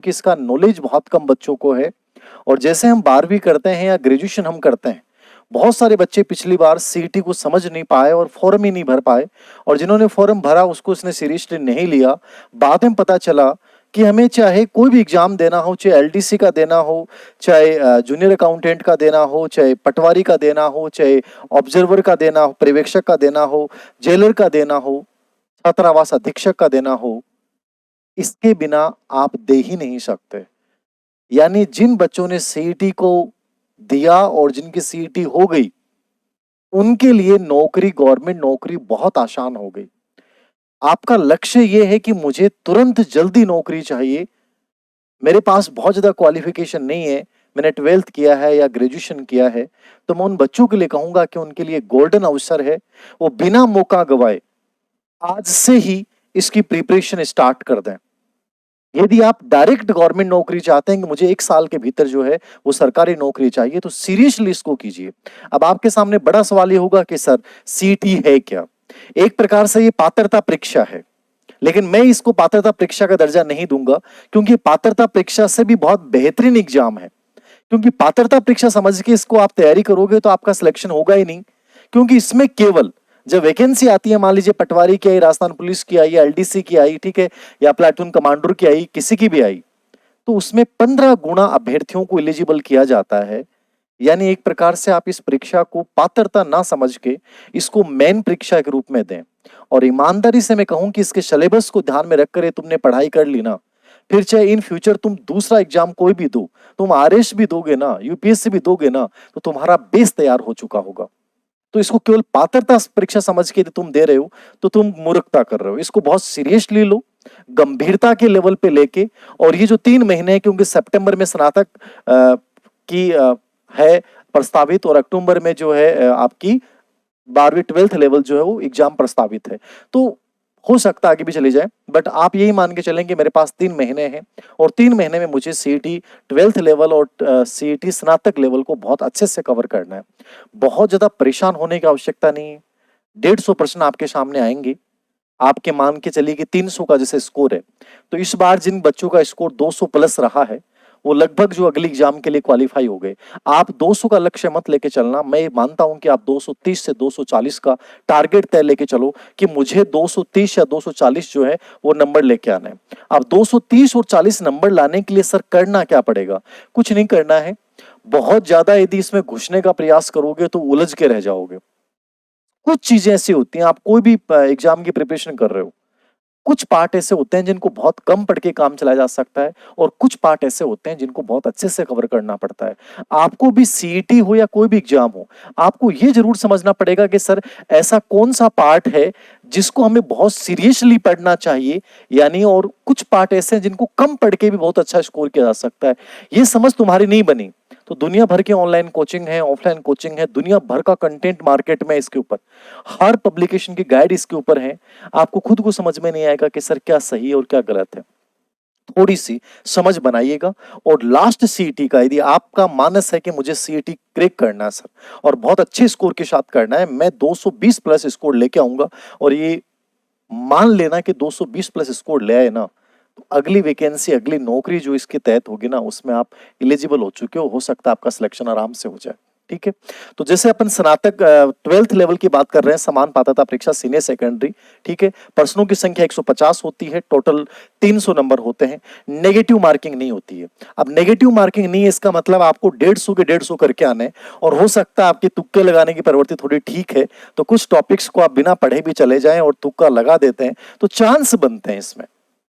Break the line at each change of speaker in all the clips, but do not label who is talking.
कि इसका नॉलेज बहुत कम बच्चों को है। और जैसे हम 12वीं करते हैं या ग्रेजुएशन हम करते हैं, बहुत सारे बच्चे पिछली बार सीईटी को समझ नहीं पाए और फॉर्म ही नहीं भर पाए, और जिन्होंने फॉर्म भरा उसको उसने सीरियसली नहीं लिया। बाद में पता चला कि हमें चाहे कोई भी एग्जाम देना हो, चाहे एलडीसी का देना हो, चाहे जूनियर अकाउंटेंट का देना हो, चाहे पटवारी का देना हो, चाहे ऑब्जर्वर का देना हो, पर्यवेक्षक का देना हो, जेलर का देना हो, छात्रावास अधीक्षक का देना हो, इसके बिना आप दे ही नहीं सकते। यानी जिन बच्चों ने सीईटी को दिया और जिनकी सीईटी हो गई, उनके लिए नौकरी, गवर्नमेंट नौकरी बहुत आसान हो गई। आपका लक्ष्य ये है कि मुझे तुरंत जल्दी नौकरी चाहिए, मेरे पास बहुत ज्यादा क्वालिफिकेशन नहीं है, मैंने 12th किया है या ग्रेजुएशन किया है, तो मैं उन बच्चों के लिए कहूंगा कि उनके लिए गोल्डन अवसर है, वो बिना मौका गवाए आज से ही इसकी प्रिपरेशन स्टार्ट कर दें। यदि आप डायरेक्ट गवर्नमेंट नौकरी चाहते हैं कि मुझे 1 साल के भीतर जो है वो सरकारी नौकरी चाहिए, तो सीरियसली इसको कीजिए। अब आपके सामने बड़ा सवाल ये होगा कि सर सीटी है क्या? एक प्रकार से ये पात्रता परीक्षा है, लेकिन मैं इसको पात्रता परीक्षा का दर्जा नहीं दूंगा, क्योंकि पात्रता परीक्षा से भी बहुत बेहतरीन एग्जाम है। क्योंकि पात्रता परीक्षा समझ के इसको आप तैयारी करोगे तो आपका सिलेक्शन होगा ही नहीं, क्योंकि इसमें केवल जब वैकेंसी आती है, मान लीजिए पटवारी की आई, राजस्थान पुलिस की आई, एलडीसी की आई, ठीक है, या प्लाटून कमांडर की आई, किसी की भी आई, तो उसमें 15 गुना अभ्यर्थियों को एलिजिबल किया जाता है। यानी एक प्रकार से आप इस परीक्षा को पात्रता ना समझ के इसको मेन परीक्षा के रूप में दें। और ईमानदारी से मैं कहूं कि इसके सिलेबस को ध्यान में रखकर ये तुमने पढ़ाई कर ली ना, फिर चाहे इन फ्यूचर तुम दूसरा एग्जाम कोई भी दो, तुम आरएस भी दोगे ना, यूपीएससी भी दोगे ना, तो तुम्हारा बेस तैयार हो चुका होगा। तो इसको केवल पात्रता परीक्षा समझ के तुम दे रहे हो तो तुम मूर्खता कर रहे हो। इसको बहुत सीरियसली लो, गंभीरता के लेवल पे लेके। और ये जो 3 महीने हैं, क्योंकि सितंबर में स्नातक की है प्रस्तावित, और अक्टूबर में जो है आपकी 12वीं 12th लेवल जो है वो एग्जाम प्रस्तावित है, तो हो सकता है आगे भी चली जाए। बट आप यही मान के चलेंगे मेरे पास 3 महीने हैं, और 3 महीने में मुझे सीईटी 12th लेवल और सीईटी स्नातक लेवल को बहुत अच्छे से कवर करना है। बहुत ज्यादा परेशान होने की आवश्यकता नहीं है। 150 प्रश्न आपके सामने आएंगे। आपके मान के चलिए कि 300 का जैसे स्कोर है, तो इस बार जिन बच्चों का स्कोर 200 प्लस रहा है, वो लगभग जो अगले एग्जाम के लिए क्वालिफाई हो गए। आप 200 का लक्ष्य मत लेके चलना, मैं मानता हूं कि आप 230 से 240 का टारगेट तय लेके चलो कि मुझे 230 या 240 जो है वो नंबर लेके आना है। अब 230 और 40 नंबर लाने के लिए सर करना क्या पड़ेगा? कुछ नहीं करना है। बहुत ज्यादा यदि इसमें घुसने का प्रयास करोगे तो उलझ के रह जाओगे। कुछ चीजें ऐसी होती हैं, आप कोई भी एग्जाम की प्रिपरेशन कर रहे हो, कुछ पार्ट ऐसे होते हैं जिनको बहुत कम पढ़ के काम चलाया जा सकता है, और कुछ पार्ट ऐसे होते हैं जिनको बहुत अच्छे से कवर करना पड़ता है। आपको भी सीईटी हो या कोई भी एग्जाम हो, आपको ये जरूर समझना पड़ेगा कि सर ऐसा कौन सा पार्ट है जिसको हमें बहुत सीरियसली पढ़ना चाहिए, यानी, और कुछ पार्ट ऐसे हैं जिनको कम पढ़ के भी बहुत अच्छा स्कोर किया जा सकता है। ये समझ तुम्हारी नहीं बनी तो दुनिया भर के ऑनलाइन कोचिंग है, ऑफलाइन कोचिंग है, दुनिया भर का कंटेंट मार्केट में इसके ऊपर, हर पब्लिकेशन की गाइड इसके ऊपर है। आपको खुद को समझ में नहीं आएगा कि सर क्या सही है और क्या गलत है। थोड़ी सी समझ बनाइएगा। और लास्ट सीईटी का, यदि आपका मानस है कि मुझे सीईटी क्रैक करना है सर और बहुत अच्छे स्कोर के साथ करना है, मैं 220 प्लस स्कोर लेके आऊंगा, और ये मान लेना कि 220 प्लस स्कोर ले आए ना, तो अगली वैकेंसी, अगली नौकरी जो इसके तहत होगी ना, उसमें आप एलिजिबल हो चुके हो सकता है आपका सिलेक्शन आराम से हो जाए। ठीक है, तो जैसे अपन स्नातक 12th लेवल की बात कर रहे हैं, समान पात्रता परीक्षा सीनियर सेकेंडरी, ठीक है, प्रश्नों की संख्या 150 होती है, टोटल 300 नंबर होते हैं, नेगेटिव मार्किंग नहीं होती है। अब नेगेटिव मार्किंग नहीं है, इसका मतलब आपको 150 के 150 करके आने हैं, और हो सकता है आपके तुक्के लगाने की प्रवृत्ति थोड़ी ठीक है, तो कुछ टॉपिक्स को आप बिना पढ़े भी चले जाएं और तुक्का लगा देते हैं, तो चांस बनते हैं इसमें।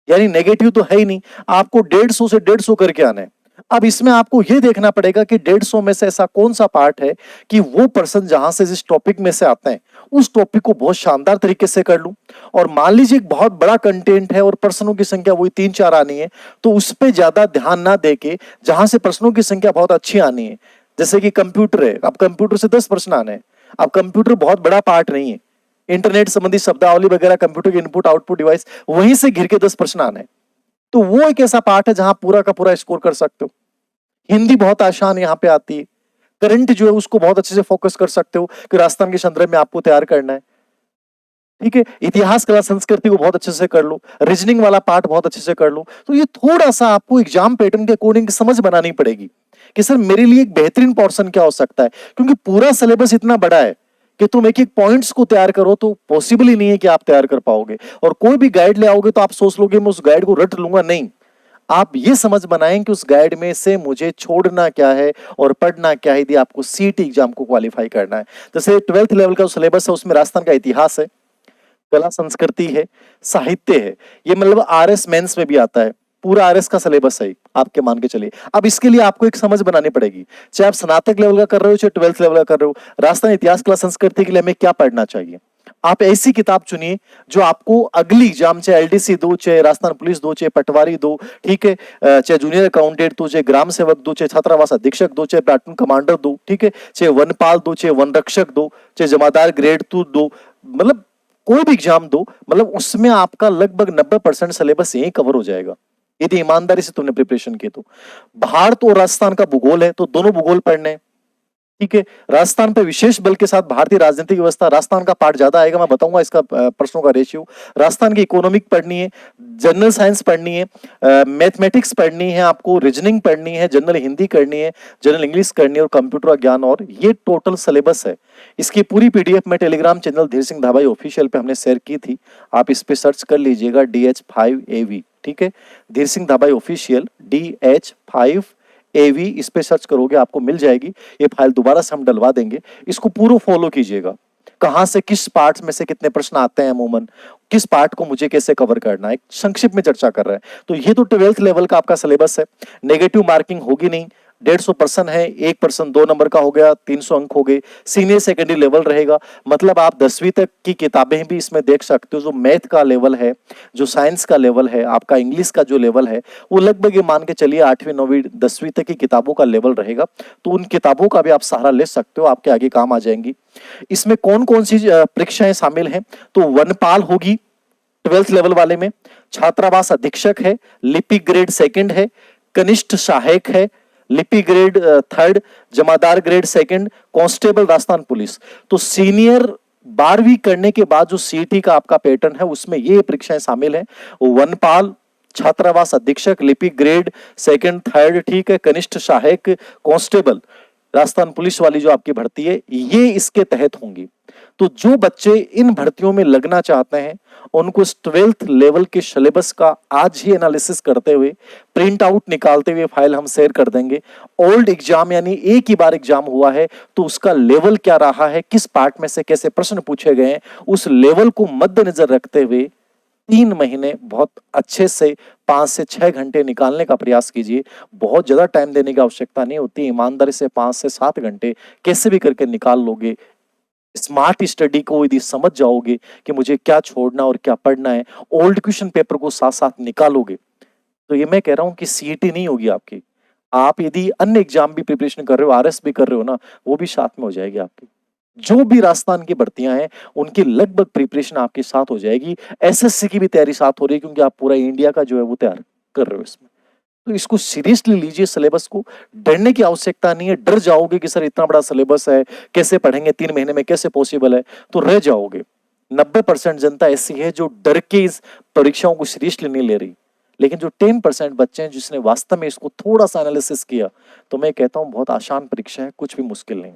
यानी नेगेटिव तो है ही नहीं, आपको 150 से 150 करके आना है। अब इसमें आपको यह देखना पड़ेगा कि 150 में से ऐसा कौन सा पार्ट है कि वो पर्सन जहां से जिस टॉपिक में से आते हैं उस टॉपिक को बहुत शानदार तरीके से कर लूं। और मान लीजिए एक बहुत बड़ा कंटेंट है और प्रश्नों की संख्या वही 3-4 आनी है, तो उस पर ज्यादा ध्यान ना देके जहां से प्रश्नों की संख्या बहुत अच्छी आनी है, जैसे कि कंप्यूटर है, अब कंप्यूटर से 10 प्रश्न आने हैं। अब कंप्यूटर बहुत बड़ा पार्ट नहीं है, इंटरनेट संबंधी शब्दावली वगैरह, कंप्यूटर के इनपुट आउटपुट डिवाइस, वहीं से घिर के 10 प्रश्न आने, तो वो एक ऐसा पार्ट है जहां पूरा का पूरा स्कोर कर सकते हो। हिंदी बहुत आसान यहां पे आती है। करंट जो है उसको बहुत अच्छे से फोकस कर सकते हो कि राजस्थान के संदर्भ में आपको तैयार करना है। ठीक है, इतिहास कला संस्कृति को बहुत अच्छे से कर लो, रीजनिंग वाला पार्ट बहुत अच्छे से कर लो। तो ये थोड़ा सा आपको एग्जाम पैटर्न के अकॉर्डिंग समझ बनानी पड़ेगी कि सर मेरे लिए एक बेहतरीन पोर्शन क्या हो सकता है, क्योंकि पूरा सिलेबस इतना बड़ा है कि तुम एक एक पॉइंट्स को तैयार करो तो पॉसिबल ही नहीं है कि आप तैयार कर पाओगे। और कोई भी गाइड ले आओगे तो आप सोच लोगे मैं उस गाइड को रट लूंगा, नहीं। आप ये समझ बनाएं कि उस गाइड में से मुझे छोड़ना क्या है और पढ़ना क्या है यदि आपको सीटी एग्जाम को क्वालिफाई करना है। जैसे 12th लेवल का सिलेबस है, उसमें राजस्थान का इतिहास है, कला संस्कृति है, साहित्य है। ये मतलब आरएस मेंस में भी आता है, पूरा आरएस का सिलेबस है आपके, मान के चलिए। अब इसके लिए आपको एक समझ बनानी पड़ेगी, चाहे आप स्नातक लेवल का कर रहे हो चाहे 12th लेवल का कर रहे हो, राजस्थान इतिहास कला संस्कृति के लिए हमें क्या पढ़ना चाहिए। आप ऐसी किताब चुनिए जो आपको अगली एग्जाम, चाहे एलडीसी दो, चाहे राजस्थान पुलिस दो, चाहे पटवारी दो, ठीक है, चाहे जूनियर अकाउंटेंट दो, चाहे ग्राम सेवक दो, चाहे छात्रावास अधीक्षक दो, चाहे प्लाटून कमांडर दो, ठीक है, चाहे वनपाल दो, चाहे वन रक्षक दो, चाहे जमादार ग्रेड 2 दो, मतलब कोई भी एग्जाम दो, मतलब उसमें आपका लगभग 90% सिलेबस यही कवर हो जाएगा यदि ईमानदारी से तुमने प्रिपरेशन की तो। भारत और राजस्थान का भूगोल है तो दोनों भूगोल पढ़ने हैं, ठीक है। राजस्थान पे विशेष बल के साथ भारतीय राजनीतिक व्यवस्था, राजस्थान का पार्ट ज्यादा आएगा, मैं बताऊंगा इसका प्रश्नों का रेशियो। राजस्थान की इकोनॉमिक पढ़नी है, जनरल साइंस पढ़नी है, मैथमेटिक्स पढ़नी है, आपको रीजनिंग पढ़नी है, जनरल हिंदी करनी है, जनरल इंग्लिश करनी है और कंप्यूटर ज्ञान, और ये टोटल सिलेबस है। इसकी पूरी पीडीएफ में टेलीग्राम चैनल धीर सिंह धाबाई ऑफिशियल पे हमने शेयर की थी, आप इस पे सर्च कर लीजिएगा DH5AV, ठीक है, धीर सिंह धाबाई ऑफिशियल DH5AV, इस पे सर्च करोगे आपको मिल जाएगी। ये फाइल दोबारा से हम डलवा देंगे, इसको पूरा फॉलो कीजिएगा, कहां से किस पार्ट में से कितने प्रश्न आते हैं, अमूमन किस पार्ट को मुझे कैसे कवर करना है, संक्षिप्त में चर्चा कर रहे हैं। तो ये तो 12th लेवल का आपका सिलेबस है। नेगेटिव मार्किंग होगी नहीं, 150 पर्सन है, 1 पर्सन 2 नंबर का हो गया, 300 अंक हो गए। सीनियर सेकेंडरी लेवल रहेगा, मतलब आप 10वीं तक की किताबें भी इसमें देख सकते हो। जो मैथ का लेवल है, जो साइंस का लेवल है, आपका इंग्लिश का जो लेवल है, वो लगभग ये मान के चलिए 8वीं 9वीं 10वीं तक की किताबों का लेवल रहेगा। तो उन किताबों का भी आप सहारा ले सकते हो, आपके आगे काम आ जाएंगी। इसमें कौन कौन सी परीक्षाएं शामिल हैं, तो वनपाल होगी 12th लेवल वाले में, छात्रावास अधीक्षक है, लिपि ग्रेड 2 है, कनिष्ठ सहायक है, लिपि ग्रेड 3, जमादार ग्रेड 2, कांस्टेबल राजस्थान पुलिस। तो सीनियर 12वीं करने के बाद जो सीटी का आपका पैटर्न है उसमें ये परीक्षाएं शामिल है। वनपाल, छात्रावास अधीक्षक, लिपि ग्रेड 2, 3, ठीक है, कनिष्ठ सहायक, कांस्टेबल राजस्थान पुलिस वाली जो आपकी भर्ती है, ये इसके तहत होंगी। तो जो बच्चे इन भर्तियों में लगना चाहते हैं उनको इस 12th लेवल के सिलेबस का आज ही एनालिसिस करते हुए, प्रिंट आउट निकालते हुए फाइल हम शेयर कर देंगे। ओल्ड एग्जाम यानी एक ही बार एग्जाम हुआ है तो उसका लेवल क्या रहा है, किस पार्ट में से कैसे प्रश्न पूछे गए हैं, उस लेवल को मद्देनजर रखते हुए 3 महीने बहुत अच्छे से 5 से 6 घंटे निकालने का प्रयास कीजिए। बहुत ज्यादा टाइम देने की आवश्यकता नहीं होती, ईमानदारी से 5 से 7 घंटे कैसे भी करके निकाल लोगे। स्मार्ट स्टडी को यदि समझ जाओगे कि मुझे क्या छोड़ना और क्या पढ़ना है, ओल्ड क्वेश्चन पेपर को साथ साथ निकालोगे, तो ये मैं कह रहा हूं कि सीईटी नहीं होगी आपकी। आप यदि अन्य एग्जाम भी प्रिपरेशन कर रहे हो, आरएस भी कर रहे हो ना, वो भी साथ में हो जाएगी आपकी। जो भी राजस्थान की भर्तियां हैं उनकी लगभग प्रिपरेशन आपके साथ हो जाएगी। एसएससी की भी तैयारी साथ हो रही है क्योंकि आप पूरा इंडिया का जो है वो तैयार कर रहे हो इसमें। तो इसको सीरियसली लीजिए, सिलेबस को। डरने की आवश्यकता नहीं है, डर जाओगे कि सर इतना बड़ा सिलेबस है, कैसे पढ़ेंगे 3 महीने में, कैसे पॉसिबल है, तो रह जाओगे। 90% जनता ऐसी है जो डर के इस परीक्षाओं को सीरियसली नहीं ले रही, लेकिन जो 10% बच्चे हैं जिसने वास्तव में इसको थोड़ा सा एनालिसिस किया, तो मैं कहता हूं बहुत आसान परीक्षा है, कुछ भी मुश्किल नहीं।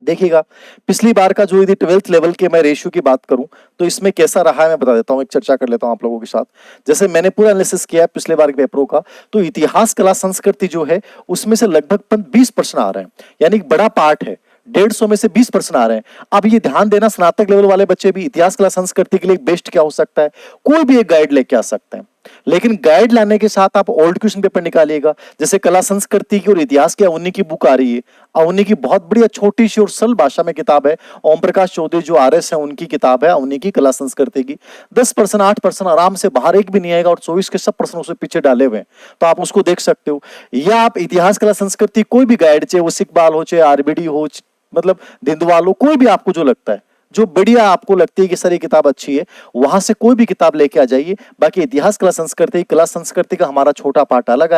देखिएगा, पिछली बार का जो यदि 12th लेवल के मैं रेशियो की बात करूं तो इसमें कैसा रहा है मैं बता देता हूं, एक चर्चा कर लेता हूं आप लोगों के साथ। जैसे मैंने पूरा एनालिसिस किया है पिछले बार के पेपरों का, तो इतिहास कला संस्कृति जो है उसमें से लगभग 20 प्रश्न आ रहे हैं, यानी बड़ा पार्ट है। 150 में से 20 प्रश्न आ रहे हैं। अब ये ध्यान देना, स्नातक लेवल वाले बच्चे भी इतिहास कला संस्कृति के लिए बेस्ट क्या हो सकता है, कोई भी एक गाइड लेके आ सकते हैं, लेकिन गाइड लाने के साथ आप ओल्ड क्वेश्चन पेपर निकालिएगा। जैसे कला संस्कृति की और इतिहास की अवनी की बुक आ रही है, अवनी की बहुत बढ़िया छोटी सी और सरल भाषा में किताब है, ओम प्रकाश चौधरी जो आरएस है उनकी किताब है अवनी की कला संस्कृति की। 10% 8% आराम से, बाहर एक भी नहीं आएगा, और 24 के सब प्रश्न उसके पीछे डाले हुए हैं, तो आप उसको देख सकते हो। या आप इतिहास कला संस्कृति कोई भी गाइड, चाहे वो सिकबाल हो, चाहे आरबीडी हो, मतलब दिंदवाल हो, कोई भी आपको जो लगता है जो बढ़िया आपको लगती है कि सर ये किताब अच्छी है, वहां से कोई भी किताब लेके आ जाइए। बाकी इतिहास कला संस्कृति का हमारा छोटा पार्ट अलग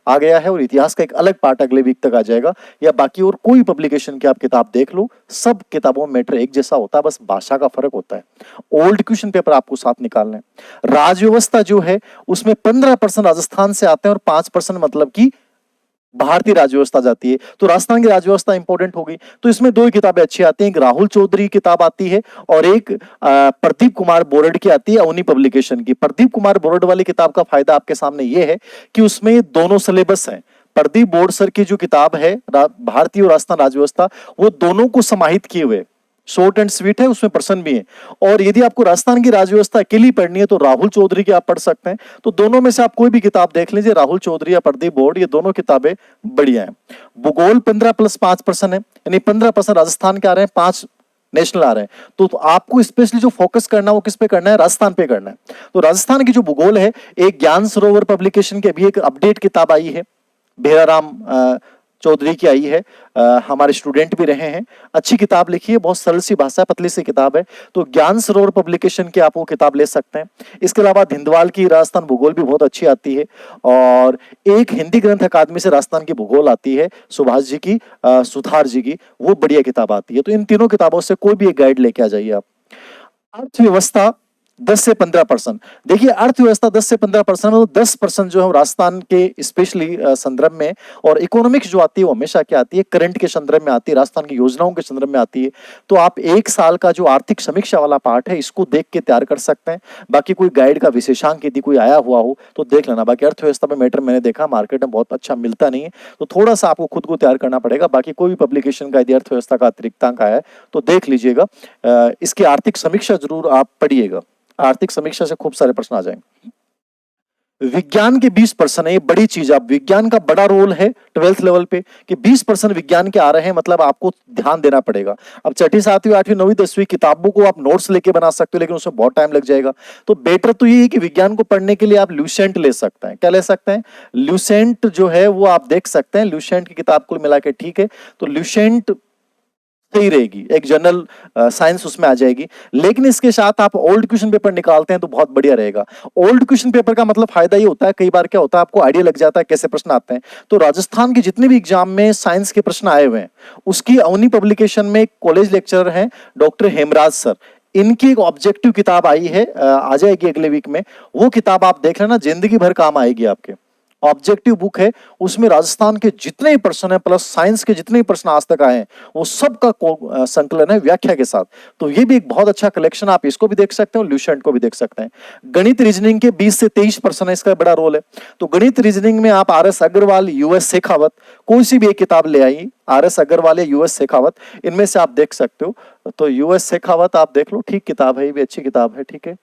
आ गया है और इतिहास का एक अलग पार्ट अगले वीक तक आ जाएगा। या बाकी और कोई पब्लिकेशन की आप किताब देख लो, सब किताबों में मैटर एक जैसा होता है, बस भाषा का फर्क होता है। ओल्ड क्वेश्चन पेपर आपको साथ निकालना है। राजव्यवस्था जो है उसमें 15% राजस्थान से आते हैं और 5% मतलब की भारतीय राजव्यवस्था जाती है। तो राजस्थान की राजव्यवस्था इंपॉर्टेंट हो गई। तो इसमें दो ही किताबें अच्छी आती हैं, एक राहुल चौधरी की किताब आती है और एक प्रदीप कुमार बोरड की आती है अवनी पब्लिकेशन की। प्रदीप कुमार बोरड वाली किताब का फायदा आपके सामने यह है कि उसमें दोनों सिलेबस हैं। प्रदीप बोरड सर की जो किताब है भारतीय और राजस्थान राजव्यवस्था, वो दोनों को समाहित किए हुए, शॉर्ट एंड स्वीट है, उसमें प्रश्न भी है। और यदि आपको राजस्थान की राजव्यवस्था अकेली पढ़नी है तो राहुल चौधरी की आप पढ़ सकते हैं। तो दोनों में से आप कोई भी किताब देख लीजिए, राहुल चौधरी या प्रदीप बोर्ड, ये दोनों किताबें बढ़िया हैं। भूगोल 15+5% है, यानी 15% राजस्थान के आ रहे हैं, 5 नेशनल आ रहे हैं। तो आपको स्पेशली जो फोकस करना है वो किस पे करना है, राजस्थान पे करना है। तो राजस्थान की जो भूगोल है, एक ज्ञान सरोवर पब्लिकेशन की अभी एक अपडेट किताब आई है, भेराराम चौधरी की आई है, हमारे स्टूडेंट भी रहे हैं, अच्छी किताब लिखी है, बहुत सरल सी भाषा, पतली सी किताब है। तो ज्ञान सरोवर पब्लिकेशन की आप वो किताब ले सकते हैं। इसके अलावा धिंदवाल की राजस्थान भूगोल भी बहुत अच्छी आती है और एक हिंदी ग्रंथ अकादमी से राजस्थान की भूगोल आती है, सुभाष जी की, सुथार जी की, वो बढ़िया किताब आती है। तो इन तीनों किताबों से कोई भी एक गाइड लेके आ जाइए आप। अर्थव्यवस्था 10 से 15%। देखिए अर्थव्यवस्था 10 से 15%, मतलब 10% जो है राजस्थान के स्पेशली संदर्भ में, और इकोनॉमिक्स जो आती है वो हमेशा क्या आती है, करंट के संदर्भ में आती है, राजस्थान की योजनाओं के संदर्भ में आती है। तो आप एक साल का जो आर्थिक समीक्षा वाला पार्ट है इसको देख के तैयार कर सकते हैं। बाकी कोई गाइड का विशेषांक यदि कोई आया हुआ हो तो देख लेना। बाकी अर्थव्यवस्था में मैटर मैंने देखा मार्केट में बहुत अच्छा मिलता नहीं है, तो थोड़ा सा आपको खुद को तैयार करना पड़ेगा। बाकी कोई भी पब्लिकेशन का यदि अर्थव्यवस्था का अतिरिक्तांक आया है तो देख लीजिएगा। इसकी आर्थिक समीक्षा जरूर आप पढ़िएगा, आर्थिक समीक्षा से खूब सारे प्रश्न आ जाएंगे। विज्ञान के 20% है, ये बड़ी चीज। आप विज्ञान का बड़ा रोल है 12th लेवल पे कि 20% विज्ञान के आ रहे हैं, मतलब आपको ध्यान देना पड़ेगा। अब छठी, सातवीं, आठवीं, नौवीं, 10वीं किताबों को आप नोट्स लेके बना सकते हो, लेकिन उसमें बहुत टाइम लग जाएगा। तो बेटर तो ये है कि विज्ञान को पढ़ने के लिए आप ल्यूसेंट ले सकते हैं। क्या ले सकते हैं, ल्यूसेंट जो है वो आप देख सकते हैं। ल्यूसेंट की किताब को मिला के ठीक है, तो ल्यूसेंट सही रहेगी, एक जनरल साइंस उसमें आ जाएगी। लेकिन इसके साथ आप ओल्ड क्वेश्चन पेपर निकालते हैं तो बहुत बढ़िया रहेगा। ओल्ड क्वेश्चन पेपर का मतलब फायदा ये होता है, कई बार क्या होता है आपको आइडिया लग जाता है कैसे प्रश्न आते हैं। तो राजस्थान के जितने भी एग्जाम में साइंस के प्रश्न आए हुए हैं, उसकी अवनी पब्लिकेशन में एक कॉलेज लेक्चरर हैं डॉक्टर हेमराज सर, इनकी एक ऑब्जेक्टिव किताब आई है, आ जाएगी अगले वीक में। वो किताब आप देख लेना, जिंदगी भर काम आएगी आपके। ऑब्जेक्टिव बुक है, उसमें राजस्थान के जितने प्रश्न हैं प्लस साइंस के जितने प्रश्न आज तक आए हैं वो सब का संकलन है व्याख्या के साथ। तो ये भी एक बहुत अच्छा कलेक्शन, आप इसको भी देख सकते हैं और ल्यूसेंट को भी देख सकते हैं। गणित रीजनिंग के 20 से 23% है, इसका बड़ा रोल है। तो गणित रीजनिंग में आप RS अग्रवाल, US शेखावत, कोई सी भी एक किताब ले आई, RS अग्रवाल या US शेखावत, इनमें से आप देख सकते हो। तो US शेखावत आप देख लो, ठीक किताब है, ये भी अच्छी किताब है, ठीक है।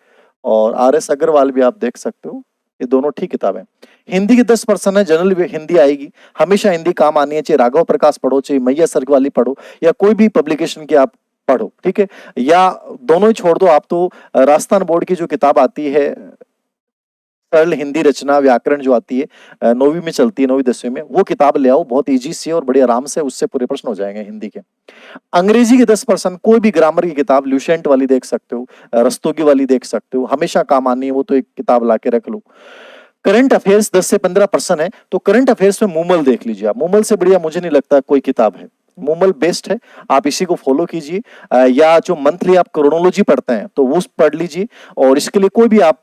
और RS अग्रवाल भी आप देख सकते हो, ये दोनों ठीक किताब है। हिंदी के 10% है, जनरल हिंदी आएगी, हमेशा हिंदी काम आनी है, चाहे राघव प्रकाश पढ़ो, चाहे मैया सर वाली पढ़ो, या कोई भी पब्लिकेशन की आप पढ़ो, ठीक है। या दोनों ही छोड़ दो आप, तो राजस्थान बोर्ड की जो किताब आती है सरल हिंदी रचना व्याकरण जो आती है 9वीं में चलती है, 9वीं 10वीं में, वो किताब ले आओ, बहुत इजी सी और बड़े आराम से उससे पूरे प्रश्न हो जाएंगे हिंदी के। अंग्रेजी के 10%, कोई भी ग्रामर की किताब ल्यूसेंट वाली देख सकते हो, रस्तोगी वाली देख सकते हो, हमेशा काम आनी है, वो तो एक किताब ला के रख लो। करंट अफेयर्स 10 से 15% है, तो करंट अफेयर्स में मूमल देख लीजिए आप, मूमल से बढ़िया मुझे नहीं लगता कोई किताब है, मूमल बेस्ट है, आप इसी को फॉलो कीजिए। या जो मंथली आप क्रोनोलॉजी पढ़ते हैं तो वो पढ़ लीजिए, और इसके लिए कोई भी आप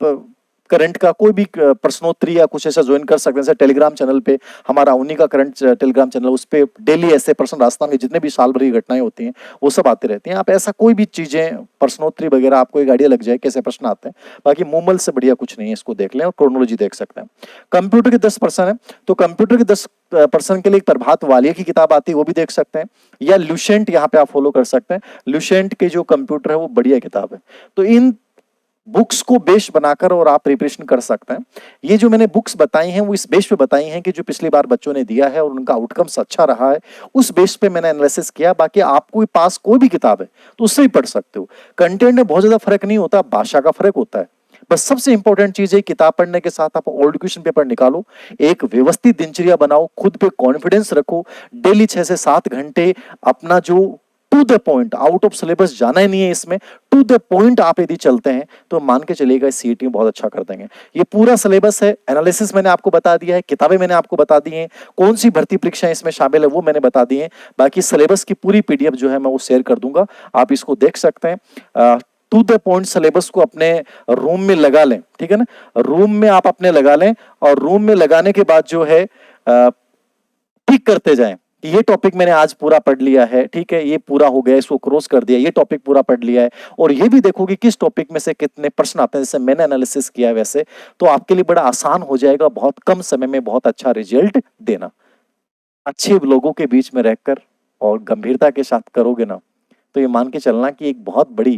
करंट का कोई भी प्रश्नोत्तरी या कुछ ऐसा ज्वाइन कर सकते हैं। जैसे टेलीग्राम चैनल पे हमारा उन्हीं का करंट टेलीग्राम चैनल, उस पे डेली ऐसे प्रश्न राजस्थान के जितने भी साल भर की घटनाएं होती हैं वो सब आते रहती हैं। आप ऐसा कोई भी चीजें प्रश्नोत्तरी वगैरह आपको एक आइडिया लग जाए कैसे प्रश्न आते हैं। बाकी मूमल से बढ़िया कुछ नहीं है, इसको देख लें और क्रोनोलॉजी देख सकते हैं। कंप्यूटर के 10% है, तो कंप्यूटर के 10% के लिए एक प्रभात वालिया की किताब आती है, वो भी देख सकते हैं, या ल्यूसेंट यहाँ पे आप फॉलो कर सकते हैं। ल्यूसेंट के जो कंप्यूटर है वो बढ़िया किताब है। तो इन बुक्स को बेस बनाकर और आप प्रिपरेशन कर सकते हैं। ये जो मैंने बुक्स बताई हैं वो इस बेस पे बताई हैं कि जो पिछली बार बच्चों ने दिया है और उनका आउटकम्स अच्छा रहा है, उस बेस पे मैंने एनालिसिस किया। बाकी आपको पास कोई भी किताब है तो उससे ही पढ़ सकते हो। कंटेंट में बहुत ज्यादा फर्क नहीं होता, भाषा का फर्क होता है। बस सबसे इंपॉर्टेंट चीज है किताब पढ़ने के साथ आप ओल्ड क्वेश्चन पेपर निकालो, एक व्यवस्थित दिनचर्या बनाओ, खुद पे कॉन्फिडेंस रखो, डेली 6 से 7 घंटे अपना जो to the point, out of syllabus जाना ही नहीं है इसमें, टू द पॉइंट आप यदि चलते हैं तो मान के चलिएगा सीईटी में बहुत अच्छा कर देंगे। ये पूरा सिलेबस है, एनालिसिस मैंने आपको बता दिया है, किताबें मैंने आपको बता दी हैं, कौन सी भर्ती परीक्षाएं इसमें शामिल है वो मैंने बता दी है। बाकी सिलेबस की पूरी पीडीएफ जो है मैं वो शेयर कर दूंगा, आप इसको देख सकते हैं। टू द पॉइंट सिलेबस को अपने रूम में लगा लें, ठीक है ना, रूम में आप अपने लगा लें और रूम में लगाने के बाद जो है टिक करते जाएं कि ये टॉपिक मैंने आज पूरा पढ़ लिया है, ठीक है, ये पूरा हो गया, इसको क्रॉस कर दिया, ये टॉपिक पूरा पढ़ लिया है। और ये भी देखो कि किस टॉपिक में से कितने प्रश्न आते हैं, जैसे मैंने एनालिसिस किया है वैसे, तो आपके लिए बड़ा आसान हो जाएगा बहुत कम समय में बहुत अच्छा रिजल्ट देना। अच्छे लोगों के बीच में रहकर और गंभीरता के साथ करोगे ना, तो ये मान के चलना कि एक बहुत बड़ी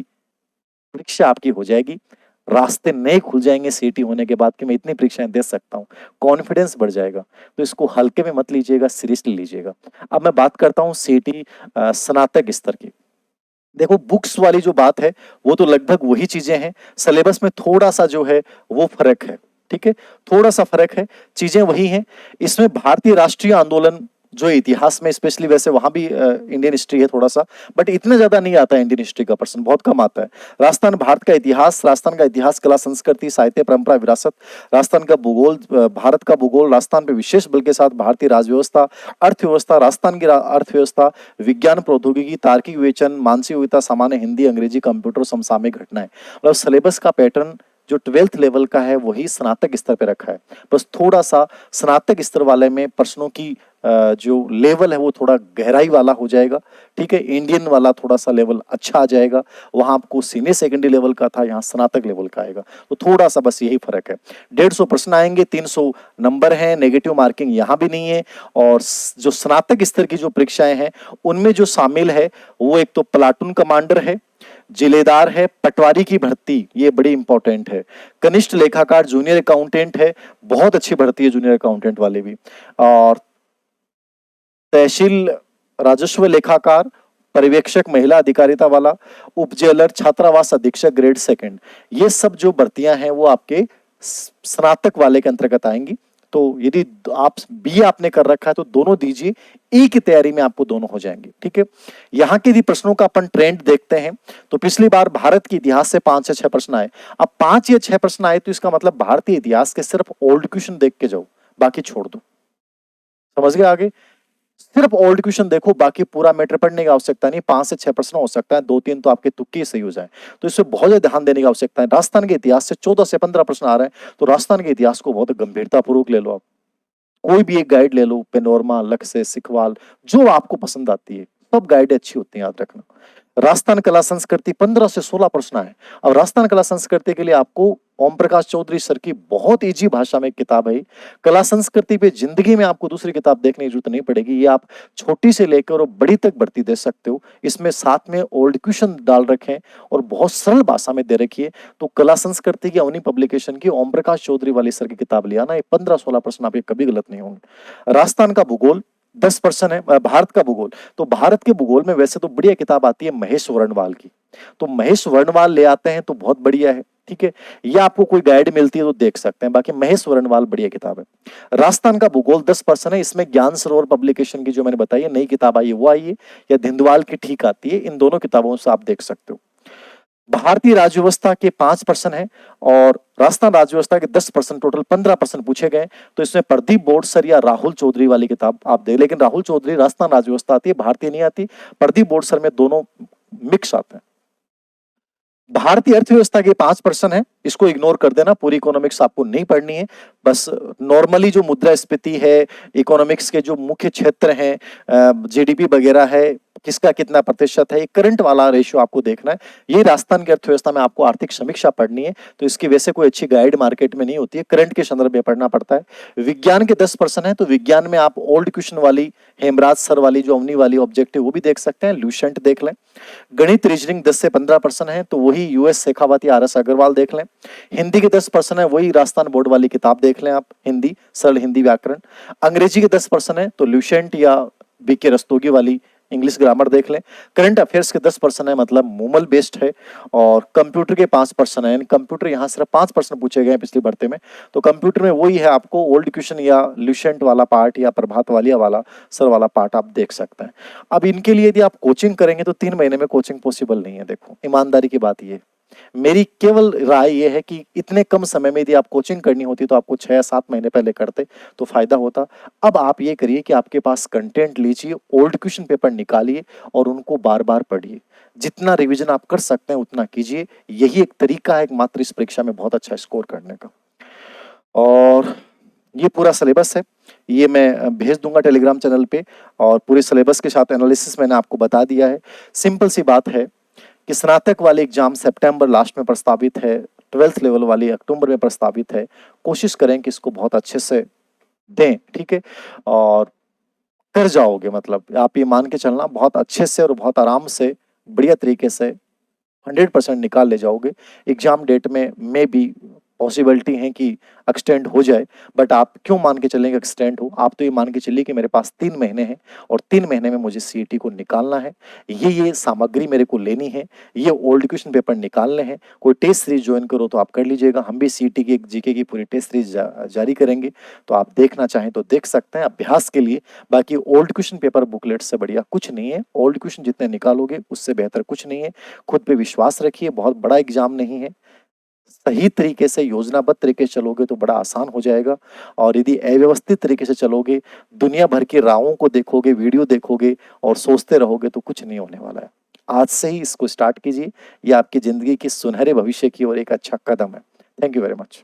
परीक्षा आपकी हो जाएगी, रास्ते नए खुल जाएंगे सीईटी होने के बाद कि मैं इतनी परीक्षाएं दे सकता हूं, कॉन्फिडेंस बढ़ जाएगा। तो इसको हल्के में मत लीजिएगा, सीरियसली लीजिएगा। अब मैं बात करता हूं सीईटी स्नातक स्तर की। देखो बुक्स वाली जो बात है वो तो लगभग वही चीजें हैं, सिलेबस में थोड़ा सा जो है वो फर्क है, ठीक है, थोड़ा सा फर्क है, चीजें वही हैं। इसमें भारतीय राष्ट्रीय आंदोलन जो इतिहास में स्पेशली, वैसे वहां भी इंडियन हिस्ट्री है थोड़ा सा, बट इतना ज्यादा नहीं आता है इंडियन हिस्ट्री का पर्सन, बहुत कम आता है। राजस्थान भारत का इतिहास, राजस्थान का इतिहास, कला, संस्कृति, साहित्य, परंपरा, विरासत, राजस्थान का भूगोल, भारत का भूगोल, राजस्थान पे विशेष बल के साथ भारतीय राजव्यवस्था, अर्थव्यवस्था, राजस्थान की अर्थव्यवस्था, विज्ञान, प्रौद्योगिकी, तार्किक विवेचन, मानसिक योग्यता, सामान्य हिंदी, अंग्रेजी, कंप्यूटर, समसामयिक घटनाएं। मतलब सिलेबस का पैटर्न जो 12th लेवल का है वही स्नातक स्तर पे रखा है, बस थोड़ा सा स्नातक स्तर वाले में प्रश्नों की जो लेवल है वो थोड़ा गहराई वाला हो जाएगा, ठीक है, इंडियन वाला थोड़ा सा लेवल अच्छा आ जाएगा। वहां आपको सीनियर सेकेंडरी लेवल का था, यहाँ स्नातक लेवल का आएगा, तो थोड़ा सा बस यही फर्क है। 150 प्रश्न आएंगे, 300 नंबर हैं, नेगेटिव मार्किंग यहाँ भी नहीं है। और जो स्नातक स्तर की जो परीक्षाएं हैं उनमें जो शामिल है वो एक तो प्लाटून कमांडर है, जिलेदार है, पटवारी की भर्ती, ये बड़ी इंपॉर्टेंट है, कनिष्ठ लेखाकार, जूनियर अकाउंटेंट है, बहुत अच्छी भर्ती है जूनियर अकाउंटेंट वाले भी, और तहसील राजस्व लेखाकार, पर्यवेक्षक महिला अधिकारिता वाला, उप जेलर, छात्रावास अधीक्षक ग्रेड 2, ये सब जो भर्तियां हैं वो आपके स्नातक वाले के अंतर्गत आएंगी। तो यदि आप बी आपने कर रखा है तो दोनों दीजिए, ई की तैयारी में आपको दोनों हो जाएंगे, ठीक है। यहाँ के भी प्रश्नों का अपन ट्रेंड देखते हैं, तो पिछली बार भारत के इतिहास से 5 या 6 प्रश्न आए, अब 5 या 6 प्रश्न आए तो इसका मतलब भारतीय इतिहास के सिर्फ ओल्ड क्वेश्चन देख के जाओ, बाकी छोड़ दो। समझ गए आगे, सिर्फ ओल्ड क्वेश्चन देखो, बाकी पूरा मैटर पढ़ने की आवश्यकता नहीं। 5 से 6 प्रश्न हो सकता है, 2-3 तो आपके तुक्के सही हो जाए, तो इससे बहुत ज्यादा ध्यान देने की आवश्यकता है। राजस्थान के इतिहास से 14 से 15 प्रश्न आ रहे हैं, तो राजस्थान के इतिहास को बहुत गंभीरता पूर्वक ले लो आप। कोई भी एक गाइड ले लो, पेनोरमा, लक्ष्य, सिखवाल, जो आपको पसंद आती है, सब गाइड अच्छी होती है, याद रखना। राजस्थान कला संस्कृति 15 से 16 प्रश्न है। अब राजस्थान कला संस्कृति के लिए आपको ओम प्रकाश चौधरी सर की बहुत इजी भाषा में एक किताब है, कला संस्कृति पे जिंदगी में आपको दूसरी किताब देखने की जरूरत नहीं पड़ेगी, ये आप छोटी से लेकर और बड़ी तक भर्ती दे सकते हो। इसमें साथ में ओल्ड क्वेश्चन डाल रखे और बहुत सरल भाषा में दे रखी है। तो कला संस्कृति की अवनी पब्लिकेशन की ओम प्रकाश चौधरी वाली सर की किताब लिया ना, ये 15-16 प्रश्न आपके कभी गलत नहीं होंगे। राजस्थान का भूगोल 10 प्रश्न है, भारत का भूगोल, तो भारत के भूगोल में वैसे तो बढ़िया किताब आती है महेश वर्णवाल की, तो महेश वर्णवाल ले आते हैं तो बहुत बढ़िया है, ठीक है, या आपको कोई गाइड मिलती है तो देख सकते हैं, बाकी महेश वर्णवाल बढ़िया किताब है। राजस्थान का भूगोल 10 प्रश्न है, इसमें ज्ञान सरोवर पब्लिकेशन की जो मैंने बताई है नई किताब आई है वो आई है, या धिंदवाल की ठीक आती है, इन दोनों किताबों से आप देख सकते हो। भारतीय राज्य व्यवस्था के 5 प्रश्न है और राजस्थान राज्य व्यवस्था के 10 प्रश्न, टोटल 15 प्रश्न पूछे गए। तो इसमें प्रदीप बोरसर या राहुल चौधरी वाली किताब आप दे, लेकिन राहुल चौधरी राजस्थान राज्य व्यवस्था आती है, भारतीय नहीं आती। प्रदीप बोरसर में दोनों मिक्स आते हैं। भारतीय अर्थव्यवस्था के 5 प्रश्न है, इसको इग्नोर कर देना, पूरी इकोनॉमिक्स आपको नहीं पढ़नी है, बस नॉर्मली जो मुद्रास्फीति है, इकोनॉमिक्स के जो मुख्य क्षेत्र हैं, जीडीपी वगैरह है, किसका कितना प्रतिशत है, करंट वाला रेशियो आपको देखना है। ये राजस्थान की अर्थव्यवस्था में आपको आर्थिक समीक्षा पढ़नी है, तो इसकी वैसे कोई अच्छी गाइड मार्केट में नहीं होती है, करंट के संदर्भ में पढ़ना पड़ता है। विज्ञान के 10 प्रश्न है, तो विज्ञान में आप ओल्ड क्वेश्चन वाली हेमराज सर वाली जो अवनी वाली ऑब्जेक्टिव वो भी देख सकते हैं, ल्यूसेंट देख लें। गणित रीजनिंग 10 से 15 प्रश्न है, तो वही यूएस शेखावत या RS अग्रवाल देख लें। हिंदी के 10 प्रश्न है, वही राजस्थान बोर्ड वाली किताब देख लें आप, हिंदी सरल हिंदी व्याकरण। अंग्रेजी के 10 प्रश्न है, तो ल्यूसेंट या BK रस्तोगी वाली इंग्लिश ग्रामर देख लें। करंट अफेयर्स के 10% है, मतलब मूमल बेस्ड है। और कंप्यूटर के 5% है, यानी कंप्यूटर यहाँ सिर्फ 5% पूछे गए हैं पिछली भर्ती में। तो कंप्यूटर में वही है, आपको ओल्ड क्वेश्चन या ल्यूसेंट वाला पार्ट या प्रभात वालिया वाला सर वाला पार्ट आप देख सकते हैं। अब इनके लिए यदि आप कोचिंग करेंगे तो 3 महीने में कोचिंग पॉसिबल नहीं है। देखो, ईमानदारी की बात ये, मेरी केवल राय ये है कि इतने कम समय में यदि आप कोचिंग करनी होती तो आपको 6-7 महीने पहले करते तो फायदा होता। अब आप ये करिए कि आपके पास कंटेंट लीजिए, ओल्ड क्वेश्चन पेपर निकालिए और उनको बार-बार पढ़िए। जितना रिवीजन आप कर सकते हैं उतना कीजिए। यही एक तरीका है एकमात्र इस परीक्षा में बहुत अच्छा स्कोर करने का। और ये पूरा सिलेबस है, ये मैं भेज दूंगा टेलीग्राम चैनल पे, और पूरे सिलेबस के साथ एनालिसिस मैंने आपको बता दिया है। सिंपल सी बात है कि स्नातक वाले एग्जाम सितंबर लास्ट में प्रस्तावित है, 12th लेवल वाली अक्टूबर में प्रस्तावित है। कोशिश करें कि इसको बहुत अच्छे से दें, ठीक है? और कर जाओगे, मतलब आप ये मान के चलना, बहुत अच्छे से और बहुत आराम से बढ़िया तरीके से 100% निकाल ले जाओगे। एग्जाम डेट में मे बी पॉसिबिलिटी है कि एक्सटेंड हो जाए, बट आप क्यों मान के चलेंगे एक्सटेंड हो? आप तो ये मान के चलिए कि मेरे पास 3 महीने हैं और 3 महीने में मुझे सीईटी को निकालना है। ये सामग्री मेरे को लेनी है, ये ओल्ड क्वेश्चन पेपर निकालने हैं। कोई टेस्ट सीरीज ज्वाइन करो तो आप कर लीजिएगा, हम भी सीईटी की जीके की पूरी टेस्ट सीरीज जारी करेंगे, तो आप देखना चाहें तो देख सकते हैं अभ्यास के लिए। बाकी ओल्ड क्वेश्चन पेपर बुकलेट से बढ़िया कुछ नहीं है, ओल्ड क्वेश्चन जितने निकालोगे उससे बेहतर कुछ नहीं है। खुद पे विश्वास रखिए, बहुत बड़ा एग्जाम नहीं है। सही तरीके से योजनाबद्ध तरीके से चलोगे तो बड़ा आसान हो जाएगा, और यदि अव्यवस्थित तरीके से चलोगे, दुनिया भर के रावों को देखोगे, वीडियो देखोगे और सोचते रहोगे तो कुछ नहीं होने वाला है। आज से ही इसको स्टार्ट कीजिए, ये आपकी जिंदगी की सुनहरे भविष्य की ओर एक अच्छा कदम है। Thank you very much.